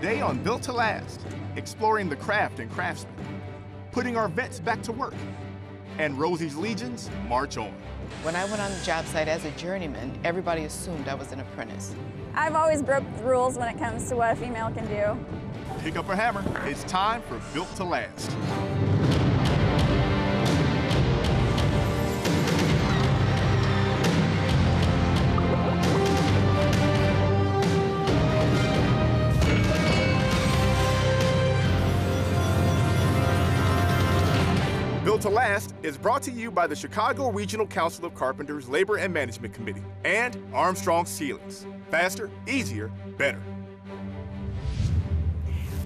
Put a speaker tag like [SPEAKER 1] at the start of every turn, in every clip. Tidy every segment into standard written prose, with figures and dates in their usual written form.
[SPEAKER 1] Today on Built to Last, exploring the craft and craftsmen, putting our vets back to work, and Rosie's legions march on.
[SPEAKER 2] When I went on the job site as a journeyman, everybody assumed I was an apprentice.
[SPEAKER 3] I've always broke the rules when it comes to what a female can do.
[SPEAKER 1] Pick up a hammer. It's time for Built to Last. Built to Last is brought to you by the Chicago Regional Council of Carpenters Labor and Management Committee and Armstrong Ceilings. Faster, easier, better.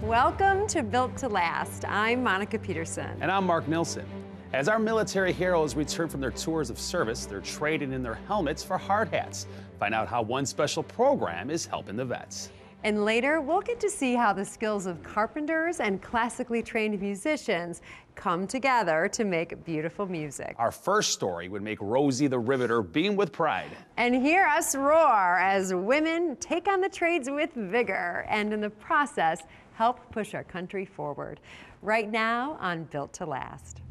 [SPEAKER 4] Welcome to Built to Last. I'm Monica Pedersen.
[SPEAKER 5] And I'm Mark Nilsson. As our military heroes return from their tours of service, they're trading in their helmets for hard hats. Find out how one special program is helping the vets.
[SPEAKER 4] And later, we'll get to see how the skills of carpenters and classically trained musicians come together to make beautiful music.
[SPEAKER 5] Our first story would make Rosie the Riveter beam with pride.
[SPEAKER 4] And hear us roar as women take on the trades with vigor and in the process help push our country forward. Right now on Built to Last.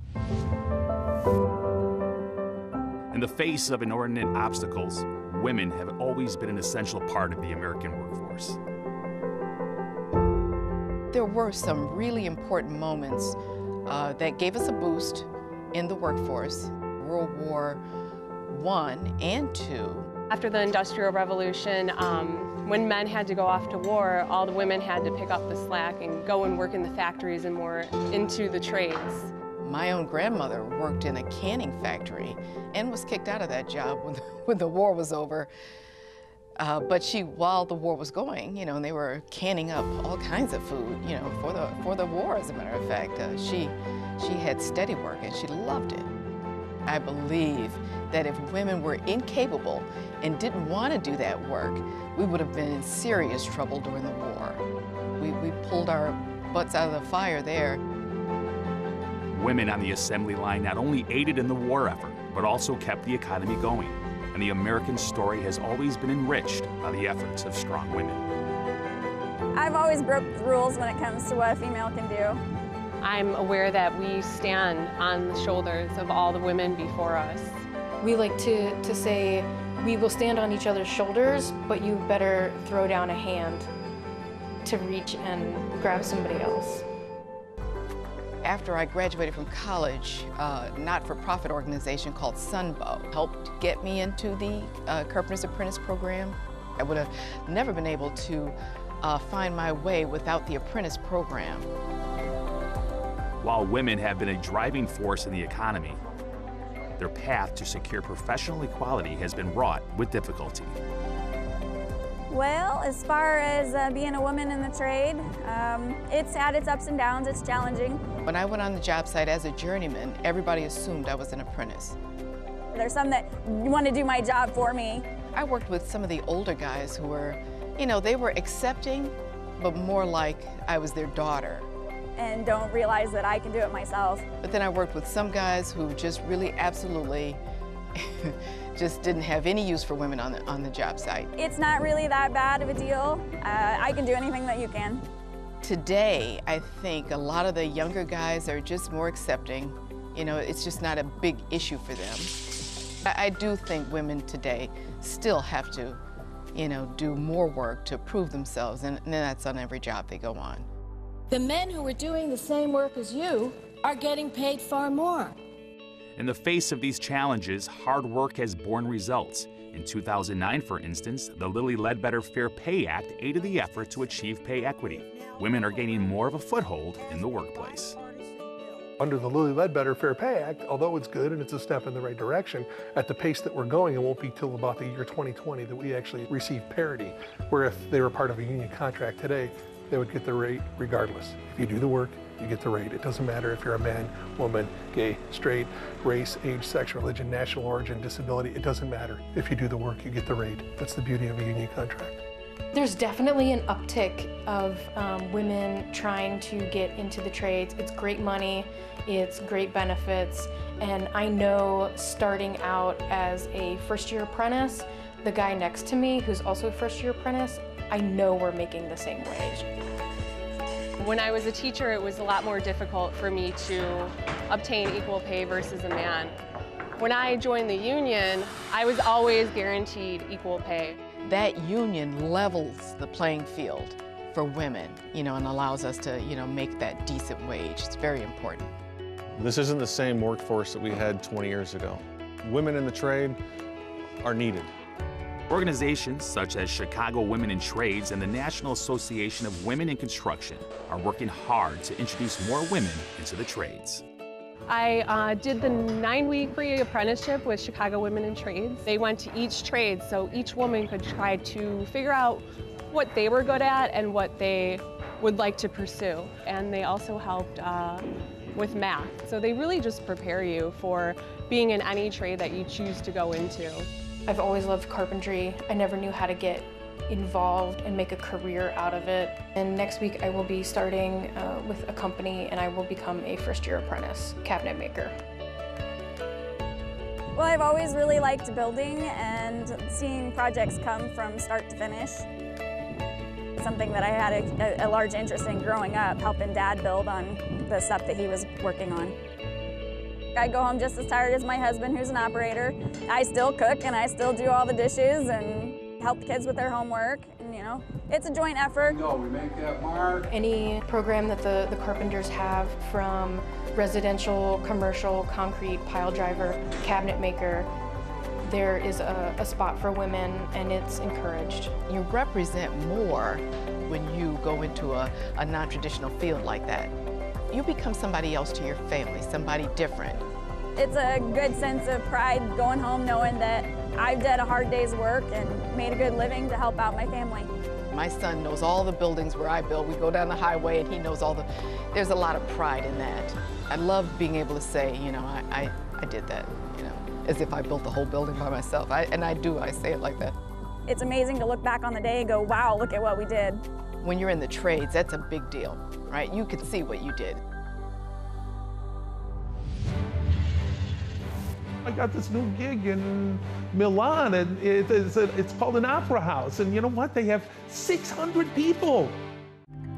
[SPEAKER 5] In the face of inordinate obstacles, women have always been an essential part of the American workforce.
[SPEAKER 2] There were some really important moments that gave us a boost in the workforce. World War I and II.
[SPEAKER 6] After the Industrial Revolution, when men had to go off to war, all the women had to pick up the slack and go and work in the factories and more into the trades.
[SPEAKER 2] My own grandmother worked in a canning factory and was kicked out of that job when the war was over. But while the war was going, you know, and they were canning up all kinds of food, you know, for the war, as a matter of fact. She had steady work and she loved it. I believe that if women were incapable and didn't want to do that work, we would have been in serious trouble during the war. We pulled our butts out of the fire there.
[SPEAKER 5] Women on the assembly line not only aided in the war effort, but also kept the economy going. And the American story has always been enriched by the efforts of strong women.
[SPEAKER 3] I've always broke the rules when it comes to what a female can do.
[SPEAKER 6] I'm aware that we stand on the shoulders of all the women before us.
[SPEAKER 7] We like to say, we will stand on each other's shoulders, but you better throw down a hand to reach and grab somebody else.
[SPEAKER 2] After I graduated from college, a not-for-profit organization called Sunbow helped get me into the Carpenter's Apprentice program. I would have never been able to find my way without the apprentice program.
[SPEAKER 5] While women have been a driving force in the economy, their path to secure professional equality has been wrought with difficulty.
[SPEAKER 3] Well, as far as being a woman in the trade, it's had its ups and downs, it's challenging.
[SPEAKER 2] When I went on the job site as a journeyman, everybody assumed I was an apprentice.
[SPEAKER 3] There's some that want to do my job for me.
[SPEAKER 2] I worked with some of the older guys who were, you know, they were accepting, but more like I was their daughter.
[SPEAKER 3] And don't realize that I can do it myself.
[SPEAKER 2] But then I worked with some guys who just really absolutely just didn't have any use for women on the job site.
[SPEAKER 3] It's not really that bad of a deal. I can do anything that you can.
[SPEAKER 2] Today, I think a lot of the younger guys are just more accepting. You know, it's just not a big issue for them. I do think women today still have to, you know, do more work to prove themselves, and that's on every job they go on.
[SPEAKER 8] The men who are doing the same work as you are getting paid far more.
[SPEAKER 5] In the face of these challenges, hard work has borne results. In 2009, for instance, the Lilly Ledbetter Fair Pay Act aided the effort to achieve pay equity. Women are gaining more of a foothold in the workplace.
[SPEAKER 9] Under the Lilly Ledbetter Fair Pay Act, although it's good and it's a step in the right direction, at the pace that we're going, it won't be till about the year 2020 that we actually receive parity, where if they were part of a union contract today, they would get the rate regardless. If you do the work, you get the rate. It doesn't matter if you're a man, woman, gay, straight, race, age, sex, religion, national origin, disability. It doesn't matter. If you do the work, you get the rate. That's the beauty of a union contract.
[SPEAKER 7] There's definitely an uptick of women trying to get into the trades. It's great money, it's great benefits, and I know starting out as a first-year apprentice, the guy next to me, who's also a first-year apprentice, I know we're making the same wage.
[SPEAKER 6] When I was a teacher, it was a lot more difficult for me to obtain equal pay versus a man. When I joined the union, I was always guaranteed equal pay.
[SPEAKER 2] That union levels the playing field for women, and allows us to, make that decent wage. It's very important.
[SPEAKER 10] This isn't the same workforce that we had 20 years ago. Women in the trade are needed.
[SPEAKER 5] Organizations such as Chicago Women in Trades and the National Association of Women in Construction are working hard to introduce more women into the trades.
[SPEAKER 6] I did the 9-week free apprenticeship with Chicago Women in Trades. They went to each trade so each woman could try to figure out what they were good at and what they would like to pursue. And they also helped with math. So they really just prepare you for being in any trade that you choose to go into.
[SPEAKER 7] I've always loved carpentry. I never knew how to get involved and make a career out of it. And next week I will be starting with a company and I will become a first-year apprentice cabinet maker.
[SPEAKER 3] Well, I've always really liked building and seeing projects come from start to finish. Something that I had a large interest in growing up, helping Dad build on the stuff that he was working on. I go home just as tired as my husband, who's an operator. I still cook and I still do all the dishes and help kids with their homework. And it's a joint effort.
[SPEAKER 11] We make that mark.
[SPEAKER 7] Any program that the carpenters have, from residential, commercial, concrete, pile driver, cabinet maker, there is a spot for women and it's encouraged.
[SPEAKER 2] You represent more when you go into a non-traditional field like that. You become somebody else to your family, somebody different.
[SPEAKER 3] It's a good sense of pride going home knowing that I've done a hard day's work and made a good living to help out my family.
[SPEAKER 2] My son knows all the buildings where I build. We go down the highway and he knows there's a lot of pride in that. I love being able to say, I did that, as if I built the whole building by myself. I say it like that.
[SPEAKER 3] It's amazing to look back on the day and go, wow, look at what we did.
[SPEAKER 2] When you're in the trades, that's a big deal, right? You can see what you did.
[SPEAKER 12] I got this new gig in Milan, and it's called an opera house. And you know what? They have 600 people.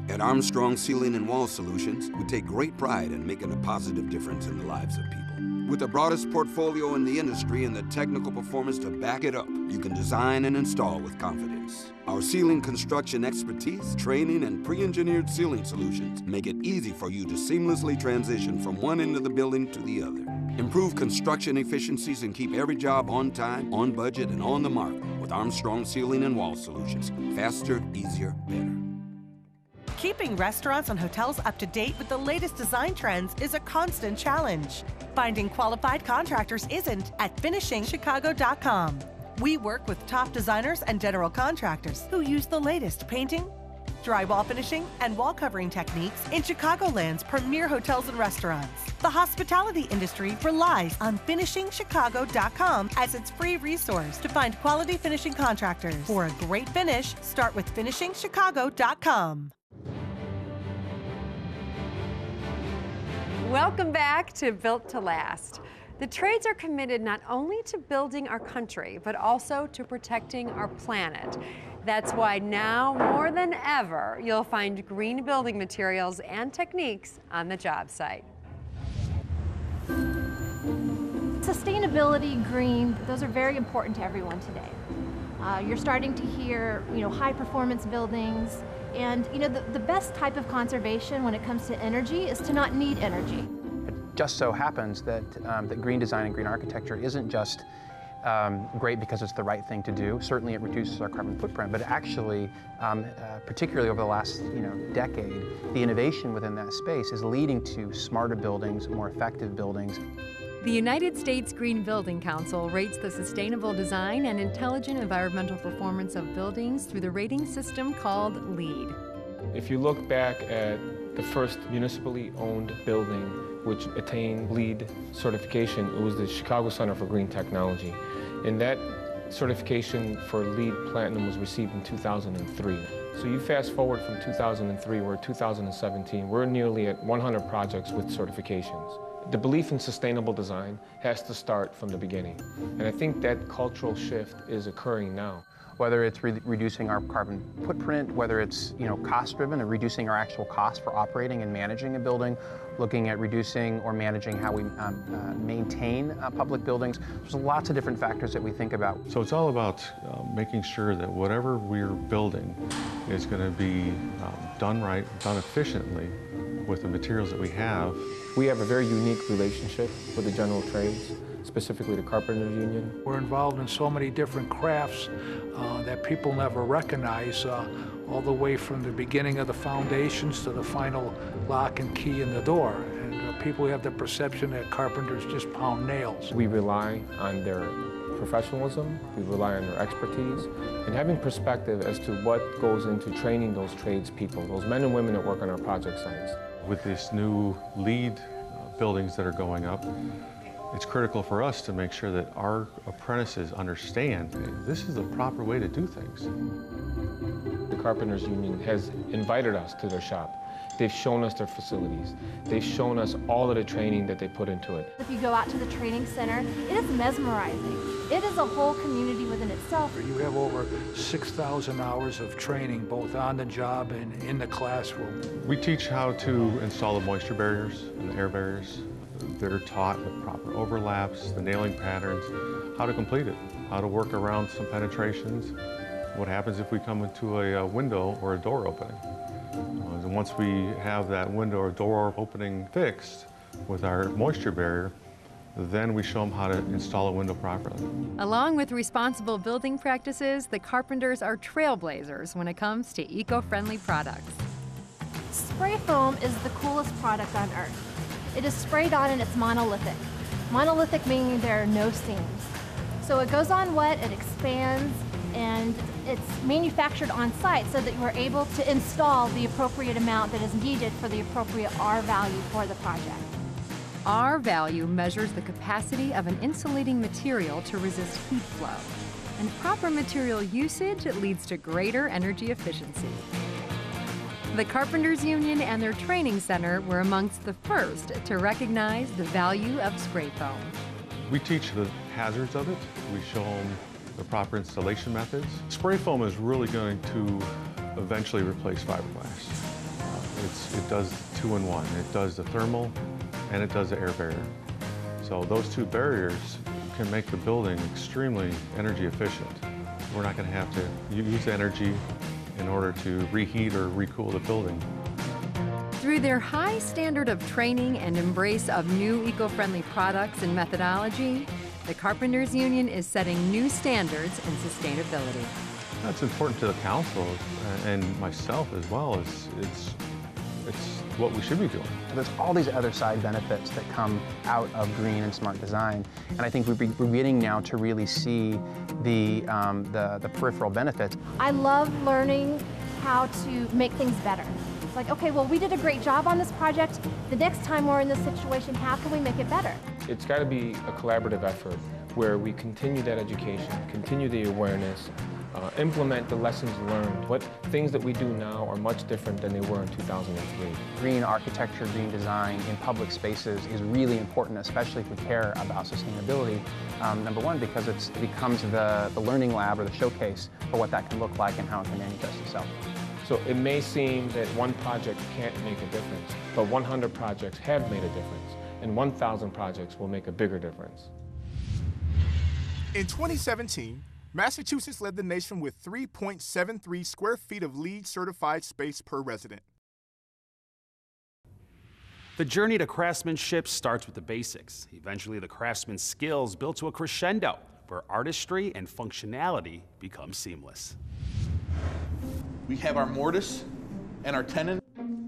[SPEAKER 13] At Armstrong Ceiling and Wall Solutions, we take great pride in making a positive difference in the lives of people. With the broadest portfolio in the industry and the technical performance to back it up, you can design and install with confidence. Our ceiling construction expertise, training, and pre-engineered ceiling solutions make it easy for you to seamlessly transition from one end of the building to the other. Improve construction efficiencies and keep every job on time, on budget, and on the mark with Armstrong Ceiling and Wall Solutions. Faster, easier, better.
[SPEAKER 14] Keeping restaurants and hotels up to date with the latest design trends is a constant challenge. Finding qualified contractors isn't at finishingchicago.com. We work with top designers and general contractors who use the latest painting, drywall finishing, and wall covering techniques in Chicagoland's premier hotels and restaurants. The hospitality industry relies on finishingchicago.com as its free resource to find quality finishing contractors. For a great finish, start with finishingchicago.com.
[SPEAKER 4] Welcome back to Built to Last. The trades are committed not only to building our country, but also to protecting our planet. That's why now, more than ever, you'll find green building materials and techniques on the job site.
[SPEAKER 15] Sustainability, green, those are very important to everyone today. You're starting to hear, high performance buildings, and the best type of conservation when it comes to energy is to not need energy.
[SPEAKER 16] It just so happens that that green design and green architecture isn't just great because it's the right thing to do. Certainly it reduces our carbon footprint, but actually, particularly over the last decade, the innovation within that space is leading to smarter buildings, more effective buildings.
[SPEAKER 4] The United States Green Building Council rates the sustainable design and intelligent environmental performance of buildings through the rating system called LEED.
[SPEAKER 17] If you look back at the first municipally owned building which attained LEED certification, it was the Chicago Center for Green Technology. And that certification for LEED Platinum was received in 2003. So you fast forward from 2003, we're at 2017, we're nearly at 100 projects with certifications. The belief in sustainable design has to start from the beginning. And I think that cultural shift is occurring now.
[SPEAKER 16] whether it's reducing our carbon footprint, whether it's cost-driven and reducing our actual cost for operating and managing a building, looking at reducing or managing how we maintain public buildings. There's lots of different factors that we think about.
[SPEAKER 10] So it's all about making sure that whatever we're building is going to be done right, done efficiently with the materials that we have.
[SPEAKER 17] We have a very unique relationship with the general trades, specifically the Carpenters Union.
[SPEAKER 11] We're involved in so many different crafts that people never recognize, all the way from the beginning of the foundations to the final lock and key in the door. And people have the perception that carpenters just pound nails.
[SPEAKER 17] We rely on their professionalism, we rely on their expertise, and having perspective as to what goes into training those tradespeople, those men and women that work on our project sites.
[SPEAKER 10] With these new LEED buildings that are going up, it's critical for us to make sure that our apprentices understand this is the proper way to do things.
[SPEAKER 17] The Carpenters Union has invited us to their shop. They've shown us their facilities. They've shown us all of the training that they put into it.
[SPEAKER 15] If you go out to the training center, it is mesmerizing. It is a whole community within itself.
[SPEAKER 11] You have over 6,000 hours of training, both on the job and in the classroom.
[SPEAKER 10] We teach how to install the moisture barriers and the air barriers. They're taught the proper overlaps, the nailing patterns, how to complete it, how to work around some penetrations, what happens if we come into a window or a door opening. And once we have that window or door opening fixed with our moisture barrier, then we show them how to install a window properly.
[SPEAKER 4] Along with responsible building practices, the carpenters are trailblazers when it comes to eco-friendly products.
[SPEAKER 15] Spray foam is the coolest product on earth. It is sprayed on and it's monolithic. Monolithic meaning there are no seams. So it goes on wet, it expands, and it's manufactured on site so that you're able to install the appropriate amount that is needed for the appropriate R value for the project.
[SPEAKER 4] R value measures the capacity of an insulating material to resist heat flow, and proper material usage leads to greater energy efficiency. The Carpenters Union and their training center were amongst the first to recognize the value of spray foam.
[SPEAKER 10] We teach the hazards of it. We show them the proper installation methods. Spray foam is really going to eventually replace fiberglass. It does two in one. It does the thermal and it does the air barrier. So those two barriers can make the building extremely energy efficient. We're not going to have to use energy in order to reheat or recool the building.
[SPEAKER 4] Through their high standard of training and embrace of new eco-friendly products and methodology, the Carpenters Union is setting new standards in sustainability.
[SPEAKER 10] That's important to the council and myself as well. It's what we should be doing.
[SPEAKER 16] There's all these other side benefits that come out of green and smart design, and I think we're beginning now to really see the peripheral benefits.
[SPEAKER 15] I love learning how to make things better. It's like, okay, well, we did a great job on this project. The next time we're in this situation, how can we make it better?
[SPEAKER 17] It's got to be a collaborative effort where we continue that education, continue the awareness, implement the lessons learned. What things that we do now are much different than they were in 2003.
[SPEAKER 16] Green architecture, green design in public spaces is really important, especially if we care about sustainability. Number one, because it becomes the learning lab or the showcase for what that can look like and how it can manifest itself.
[SPEAKER 17] So it may seem that one project can't make a difference, but 100 projects have made a difference, and 1,000 projects will make a bigger difference.
[SPEAKER 1] In 2017, Massachusetts led the nation with 3.73 square feet of LEED certified space per resident.
[SPEAKER 5] The journey to craftsmanship starts with the basics. Eventually, the craftsman's skills build to a crescendo, where artistry and functionality become seamless.
[SPEAKER 18] We have our mortise and our tenon.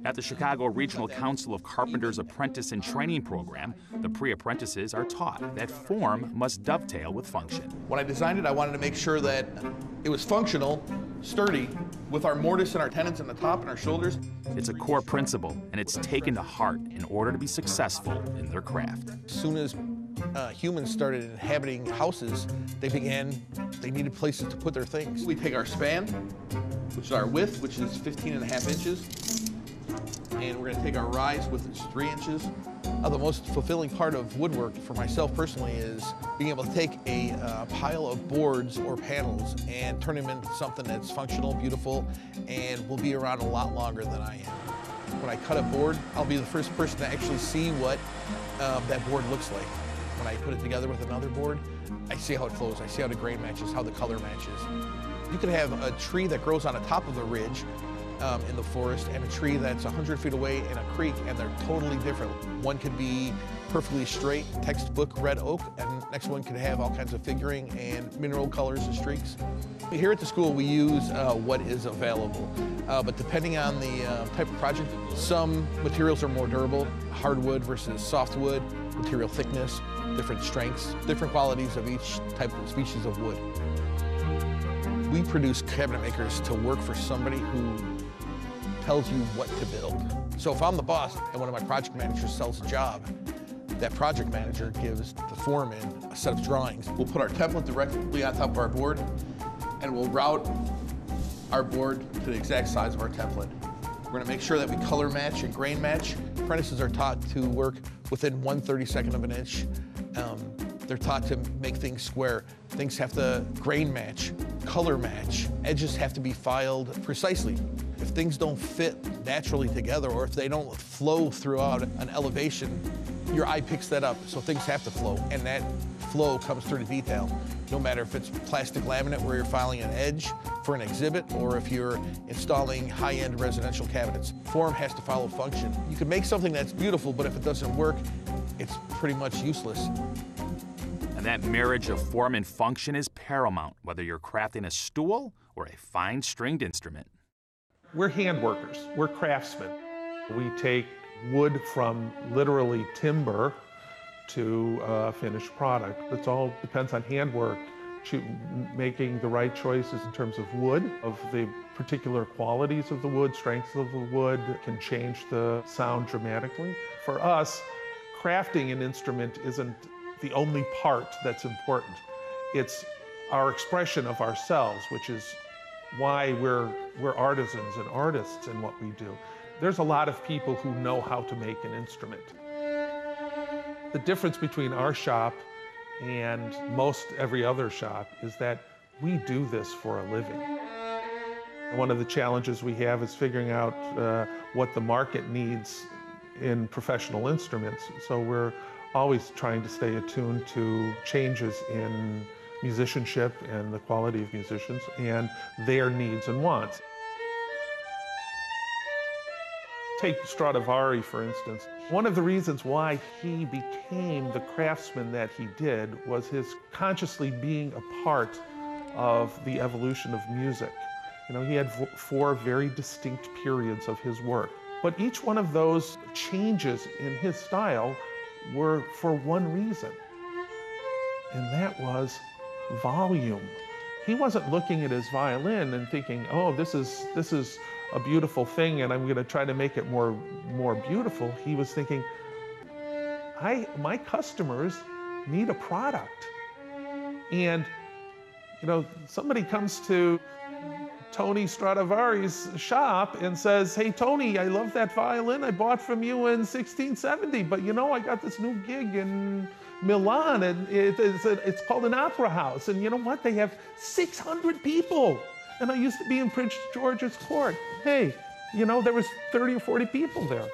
[SPEAKER 5] At the Chicago Regional Council of Carpenters Apprentice and Training Program, the pre-apprentices are taught that form must dovetail with function.
[SPEAKER 18] When I designed it, I wanted to make sure that it was functional, sturdy, with our mortise and our tenons on the top and our shoulders.
[SPEAKER 5] It's a core principle, and it's taken to heart in order to be successful in their craft.
[SPEAKER 18] As soon as humans started inhabiting houses, they needed places to put their things. We take our span, which is our width, which is 15.5 inches. And we're going to take our rise, which is 3 inches, The most fulfilling part of woodwork for myself personally is being able to take a pile of boards or panels and turn them into something that's functional, beautiful, and will be around a lot longer than I am. When I cut a board, I'll be the first person to actually see what that board looks like. When I put it together with another board, I see how it flows, I see how the grain matches, how the color matches. You could have a tree that grows on the top of a ridge in the forest and a tree that's 100 feet away in a creek, and they're totally different. One could be perfectly straight, textbook red oak, and next one could have all kinds of figuring and mineral colors and streaks. Here at the school we use what is available, but depending on the type of project, some materials are more durable, hardwood versus softwood, material thickness, different strengths, different qualities of each type of species of wood. We produce cabinet makers to work for somebody who tells you what to build. So if I'm the boss and one of my project managers sells a job, that project manager gives the foreman a set of drawings. We'll put our template directly on top of our board, and we'll route our board to the exact size of our template. We're going to make sure that we color match and grain match. Apprentices are taught to work within 1/32 of an inch. They're taught to make things square. Things have to grain match, color match. Edges have to be filed precisely. If things don't fit naturally together, or if they don't flow throughout an elevation, your eye picks that up, so things have to flow, and that flow comes through the detail. No matter if it's plastic laminate where you're filing an edge for an exhibit, or if you're installing high-end residential cabinets. Form has to follow function. You can make something that's beautiful, but if it doesn't work, it's pretty much useless.
[SPEAKER 5] And that marriage of form and function is paramount, whether you're crafting a stool or a fine stringed instrument.
[SPEAKER 12] We're hand workers, we're craftsmen. We take wood from literally timber to a finished product. It all depends on handwork, making the right choices in terms of wood, of the particular qualities of the wood, strengths of the wood can change the sound dramatically. For us, crafting an instrument isn't the only part that's important. It's our expression of ourselves, which is why we're artisans and artists in what we do. There's a lot of people who know how to make an instrument. The difference between our shop and most every other shop is that we do this for a living. One of the challenges we have is figuring out what the market needs in professional instruments. So we're always trying to stay attuned to changes in musicianship and the quality of musicians and their needs and wants. Take Stradivari, for instance. One of the reasons why he became the craftsman that he did was his consciously being a part of the evolution of music. You know, he had 4 very distinct periods of his work. But each one of those changes in his style were for one reason, and that was volume. He wasn't looking at his violin and thinking, oh, this is a beautiful thing and I'm going to try to make it more beautiful. He was thinking, my customers need a product. And you know, somebody comes to Tony Stradivari's shop and says, hey Tony, I love that violin I bought from you in 1670, but you know, I got this new gig in Milan and it's called an opera house, and you know what, they have 600 people, and I used to be in Prince George's court. Hey, you know, there was 30 or 40 people there.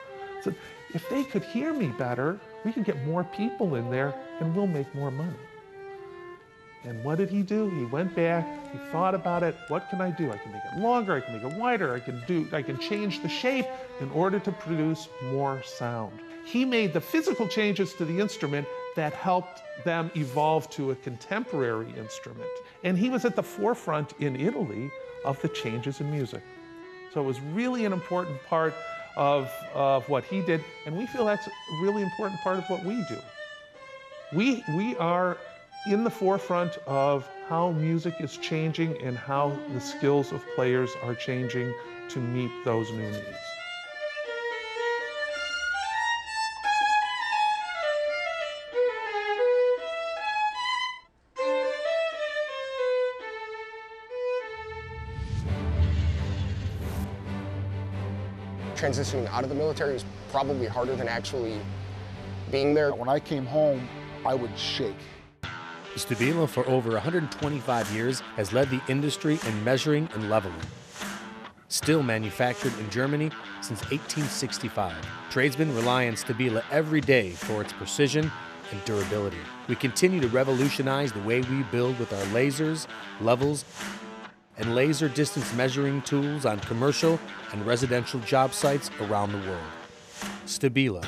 [SPEAKER 12] So if they could hear me better, we could get more people in there and we'll make more money. And what did he do? He went back, he thought about it. What can I do? I can make it longer, I can make it wider, I can change the shape in order to produce more sound. He made the physical changes to the instrument that helped them evolve to a contemporary instrument. And he was at the forefront in Italy of the changes in music. So it was really an important part of what he did, and we feel that's a really important part of what we do. We are in the forefront of how music is changing and how the skills of players are changing to meet those new needs.
[SPEAKER 19] Transitioning out of the military was probably harder than actually being there.
[SPEAKER 20] When I came home, I would shake.
[SPEAKER 21] Stabila, for over 125 years, has led the industry in measuring and leveling. Still manufactured in Germany since 1865, tradesmen rely on Stabila every day for its precision and durability. We continue to revolutionize the way we build with our lasers, levels, and laser distance measuring tools on commercial and residential job sites around the world. Stabila,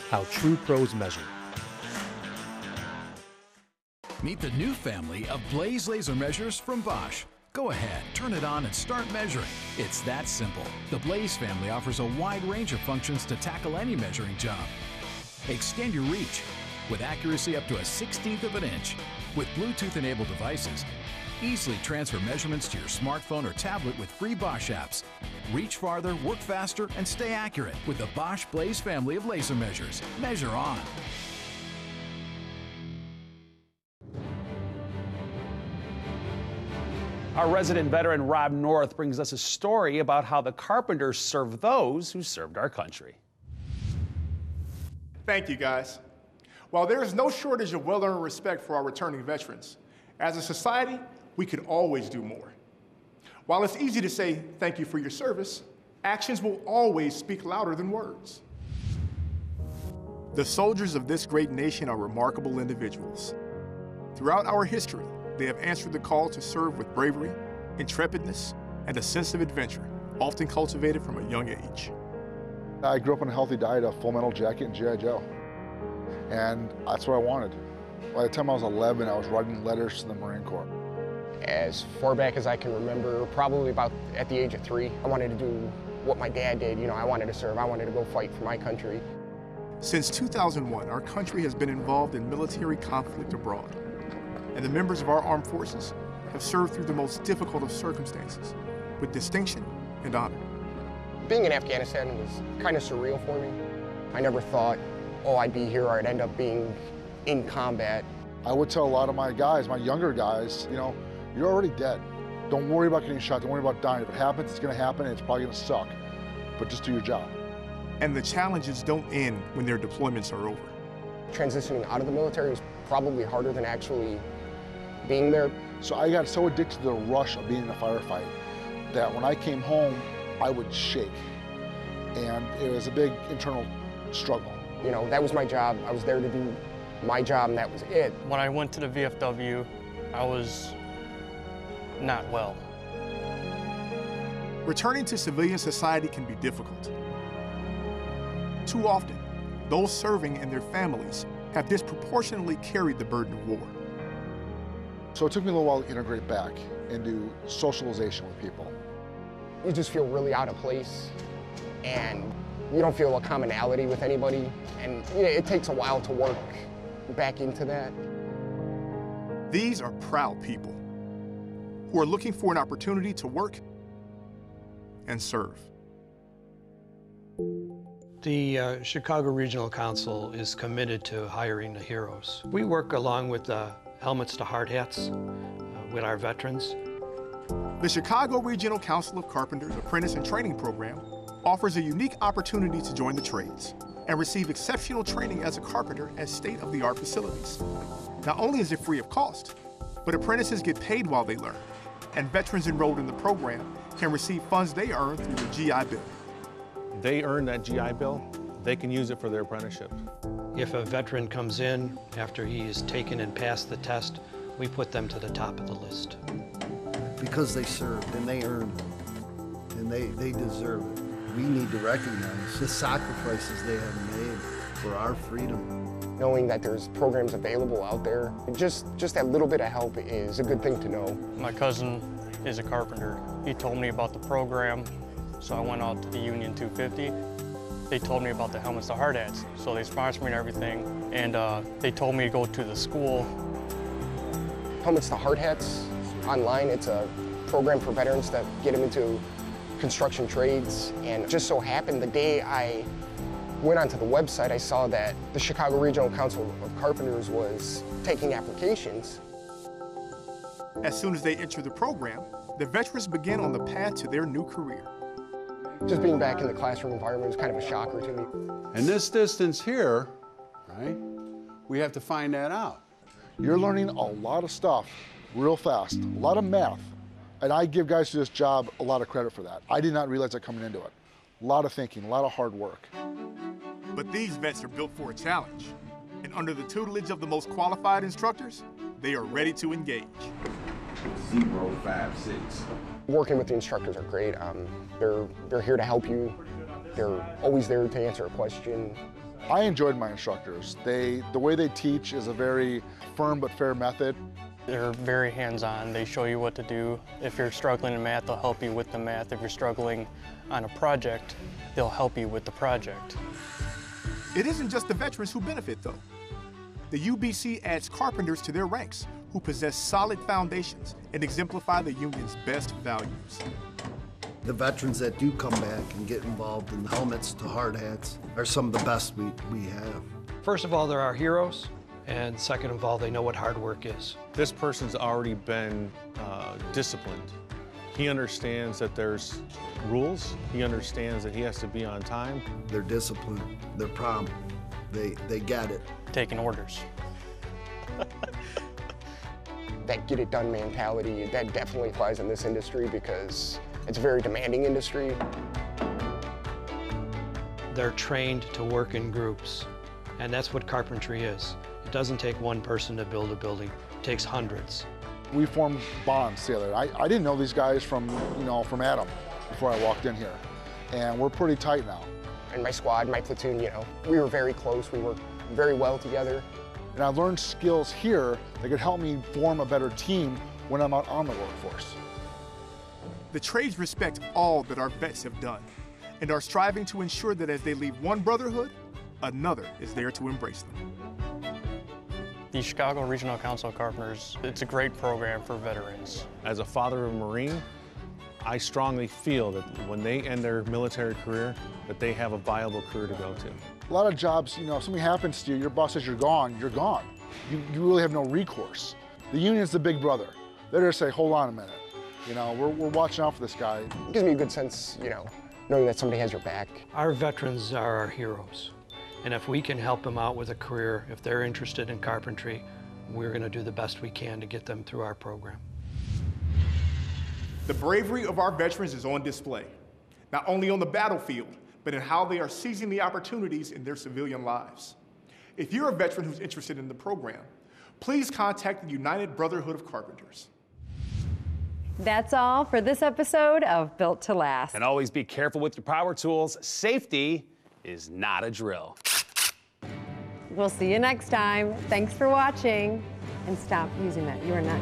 [SPEAKER 21] how true pros measure.
[SPEAKER 22] Meet the new family of Blaze laser measures from Bosch. Go ahead, turn it on and start measuring. It's that simple. The Blaze family offers a wide range of functions to tackle any measuring job. Extend your reach with accuracy up to a 1/16 of an inch. With Bluetooth-enabled devices, easily transfer measurements to your smartphone or tablet with free Bosch apps. Reach farther, work faster, and stay accurate with the Bosch Blaze family of laser measures. Measure on.
[SPEAKER 5] Our resident veteran Rob North brings us a story about how the Carpenters serve those who served our country.
[SPEAKER 1] Thank you, guys. While there is no shortage of well-earned respect for our returning veterans, as a society, we could always do more. While it's easy to say thank you for your service, actions will always speak louder than words. The soldiers of this great nation are remarkable individuals. Throughout our history, they have answered the call to serve with bravery, intrepidness, and a sense of adventure, often cultivated from a young age.
[SPEAKER 20] I grew up on a healthy diet of Full Metal Jacket and G.I. Joe, and that's what I wanted. By the time I was 11, I was writing letters to the Marine Corps.
[SPEAKER 19] As far back as I can remember, probably about at the age of 3, I wanted to do what my dad did. You know, I wanted to serve. I wanted to go fight for my country.
[SPEAKER 1] Since 2001, our country has been involved in military conflict abroad, and the members of our armed forces have served through the most difficult of circumstances with distinction and honor.
[SPEAKER 19] Being in Afghanistan was kind of surreal for me. I never thought, oh, I'd be here or I'd end up being in combat.
[SPEAKER 20] I would tell a lot of my guys, my younger guys, you know, you're already dead. Don't worry about getting shot, don't worry about dying. If it happens, it's gonna happen and it's probably gonna suck, but just do your job.
[SPEAKER 1] And the challenges don't end when their deployments are over.
[SPEAKER 19] Transitioning out of the military was probably harder than actually being there.
[SPEAKER 20] So I got so addicted to the rush of being in a firefight that when I came home, I would shake. And it was a big internal struggle.
[SPEAKER 19] You know, that was my job. I was there to do my job and that was it.
[SPEAKER 23] When I went to the VFW, I was not well.
[SPEAKER 1] Returning to civilian society can be difficult. Too often, those serving and their families have disproportionately carried the burden of war.
[SPEAKER 20] So it took me a little while to integrate back and do socialization with people.
[SPEAKER 19] You just feel really out of place and you don't feel a commonality with anybody, and you know, it takes a while to work back into that.
[SPEAKER 1] These are proud people who are looking for an opportunity to work and serve.
[SPEAKER 24] The Chicago Regional Council is committed to hiring the heroes. We work along with the Helmets to Hard Hats with our veterans.
[SPEAKER 1] The Chicago Regional Council of Carpenters Apprentice and Training Program offers a unique opportunity to join the trades and receive exceptional training as a carpenter at state-of-the-art facilities. Not only is it free of cost, but apprentices get paid while they learn, and veterans enrolled in the program can receive funds they earn through the GI Bill.
[SPEAKER 10] They earn that GI Bill, they can use it for their apprenticeship.
[SPEAKER 24] If a veteran comes in after he has taken and passed the test, we put them to the top of the list.
[SPEAKER 25] Because they served and they earned them, and they deserve it. We need to recognize the sacrifices they have made for our freedom.
[SPEAKER 19] Knowing that there's programs available out there, just that little bit of help is a good thing to know.
[SPEAKER 23] My cousin is a carpenter. He told me about the program, so I went out to the Union 250. They told me about the Helmets to Hard Hats, so they sponsored me and everything, and they told me to go to the school.
[SPEAKER 19] Helmets to Hard Hats online, it's a program for veterans that get them into construction trades, and it just so happened the day I went onto the website, I saw that the Chicago Regional Council of Carpenters was taking applications.
[SPEAKER 1] As soon as they enter the program, the veterans begin on the path to their new career.
[SPEAKER 19] Just being back in the classroom environment was kind of a shocker to me.
[SPEAKER 26] And this distance here,
[SPEAKER 3] right? We have to find that out.
[SPEAKER 20] You're learning a lot of stuff real fast, a lot of math. And I give guys to this job a lot of credit for that. I did not realize that coming into it. A lot of thinking, a lot of hard work.
[SPEAKER 1] But these vets are built for a challenge. And under the tutelage of the most qualified instructors, they are ready to engage.
[SPEAKER 3] 056.
[SPEAKER 19] Working with the instructors are great. They're here to help you. They're always there to answer a question.
[SPEAKER 20] I enjoyed my instructors. The way they teach is a very firm but fair method.
[SPEAKER 23] They're very hands-on. They show you what to do. If you're struggling in math, they'll help you with the math. If you're struggling on a project, they'll help you with the project.
[SPEAKER 1] It isn't just the veterans who benefit, though. The UBC adds carpenters to their ranks who possess solid foundations and exemplify the union's best values.
[SPEAKER 25] The veterans that do come back and get involved in helmets to hard hats are some of the best we have.
[SPEAKER 24] First of all, they're our heroes, and second of all, they know what hard work is.
[SPEAKER 10] This person's already been disciplined. He understands that there's rules. He understands that he has to be on time.
[SPEAKER 25] They're disciplined, they're prompt, they get it.
[SPEAKER 23] Taking orders.
[SPEAKER 19] That get it done mentality, that definitely applies in this industry because it's a very demanding industry.
[SPEAKER 24] They're trained to work in groups, and that's what carpentry is. It doesn't take one person to build a building, it takes hundreds.
[SPEAKER 20] We formed bonds together. I didn't know these guys from Adam before I walked in here, and we're pretty tight now.
[SPEAKER 19] And my squad, my platoon, we were very close. We worked very well together.
[SPEAKER 20] And I learned skills here that could help me form a better team when I'm out on the workforce.
[SPEAKER 1] The trades respect all that our vets have done and are striving to ensure that as they leave one brotherhood, another is there to embrace them.
[SPEAKER 23] The Chicago Regional Council of Carpenters, it's a great program for veterans.
[SPEAKER 10] As a father of a Marine, I strongly feel that when they end their military career, that they have a viable career to go to.
[SPEAKER 20] A lot of jobs, if something happens to you, your boss says you're gone, you're gone. You really have no recourse. The union's the big brother. They're there to say, hold on a minute. We're watching out for this guy.
[SPEAKER 19] It gives me a good sense, knowing that somebody has your back.
[SPEAKER 24] Our veterans are our heroes. And if we can help them out with a career, if they're interested in carpentry, we're going to do the best we can to get them through our program.
[SPEAKER 1] The bravery of our veterans is on display, not only on the battlefield, but in how they are seizing the opportunities in their civilian lives. If you're a veteran who's interested in the program, please contact the United Brotherhood of Carpenters.
[SPEAKER 4] That's all for this episode of Built to Last.
[SPEAKER 5] And always be careful with your power tools. Safety is not a drill.
[SPEAKER 4] We'll see you next time. Thanks for watching, and stop using that. You are not.